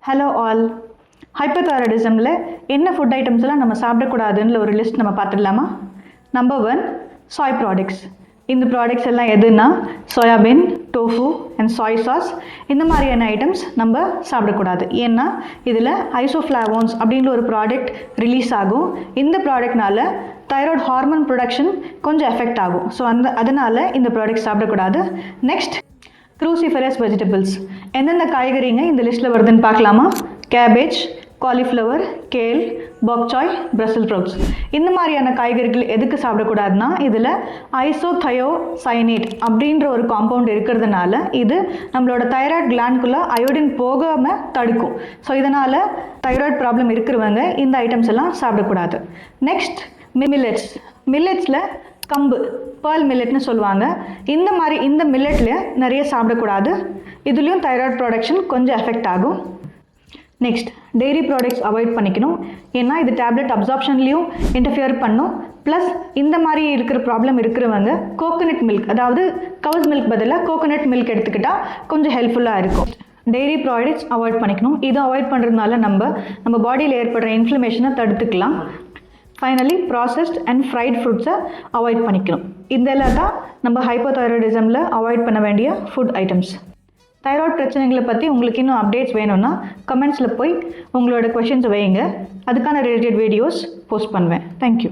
Hello all. ஹைப்போதைராய்டிசமில் என்ன food ஐட்டம்ஸ்லாம் நம்ம சாப்பிடக்கூடாதுன்னு ஒரு லிஸ்ட் நம்ம பார்த்துடலாமா? Number 1, Sai products. இந்த ப்ராடக்ட்ஸ் எல்லாம் எதுனா soybean, tofu and Sai sauce. இந்த மாதிரியான ஐட்டம்ஸ் நம்ம சாப்பிடக்கூடாது. ஏன்னா இதில் ஐசோஃப்ளாவோன்ஸ் அப்படின்ற ஒரு ப்ராடக்ட் ரிலீஸ் ஆகும். இந்த ப்ராடக்ட்னால தைராய்டு ஹார்மோன் ப்ரொடக்ஷன் கொஞ்சம் எஃபெக்ட் ஆகும். ஸோ அதனால் இந்த ப்ராடக்ட் சாப்பிடக்கூடாது. Next, cruciferous vegetables. எந்தெந்த காய்கறிங்க இந்த லிஸ்ட்டில் வருதுன்னு பார்க்கலாமா? Cabbage, cauliflower, Khel, பாக்சாய், பிரசல் sprouts. இந்த மாதிரியான காய்கறிகள் எதுக்கு சாப்பிடக்கூடாதுன்னா இதில் ஐசோதயோசைனேட் அப்படின்ற ஒரு காம்பவுண்ட் இருக்கிறதுனால இது நம்மளோட தைராய்டு கிளாண்டுக்குள்ளே அயோடின் போகாமல் தடுக்கும். ஸோ இதனால் தைராய்டு ப்ராப்ளம் இருக்கிறவங்க இந்த ஐட்டம்ஸ் எல்லாம் சாப்பிடக்கூடாது. நெக்ஸ்ட், மில்லட்ஸில் கம்பு, பேர்ல் மில்லட்னு சொல்லுவாங்க. இந்த மில்லட்டில் நிறைய சாப்பிடக்கூடாது. இதுலேயும் தைராய்டு ப்ரொடக்ஷன் கொஞ்சம் எஃபெக்ட் ஆகும். நெக்ஸ்ட், டெய்ரி ப்ராடக்ட்ஸ் அவாய்ட் பண்ணிக்கணும். ஏன்னா இது டேப்லெட் அப்சார்ப்ஷன்லேயும் இன்டர்ஃபியர் பண்ணும். ப்ளஸ் இந்த மாதிரி இருக்கிற ப்ராப்ளம் இருக்கிறவங்க கோகோனட் மில்க், அதாவது கவுஸ் மில்க் பதிலாக கோகோனட் மில்க் எடுத்துக்கிட்டால் கொஞ்சம் ஹெல்ப்ஃபுல்லாக இருக்கும். டெய்ரி ப்ராடக்ட்ஸ் அவாய்ட் பண்ணிக்கணும். இதை அவாய்ட் பண்ணுறதுனால நம்ம பாடியில் ஏற்படுற இன்ஃப்ளமேஷனை தடுத்துக்கலாம். ஃபைனலி, ப்ராசஸ்ட் அண்ட் ஃப்ரைட் ஃப்ரூட்ஸை அவாய்ட் பண்ணிக்கணும். இதெல்லாம் தான் நம்ம ஹைப்போதைராய்டிசமில் அவாய்ட் பண்ண வேண்டிய ஃபுட் ஐட்டம்ஸ். தைராய்டு பிரச்சனைகளை பற்றி உங்களுக்கு இன்னும் அப்டேட்ஸ் வேணும்னா கமெண்ட்ஸில் போய் உங்களோட கொஷின்ஸ் வைங்க. அதுக்கான ரிலேட்டட் வீடியோஸ் போஸ்ட் பண்ணுவேன். தேங்க்யூ.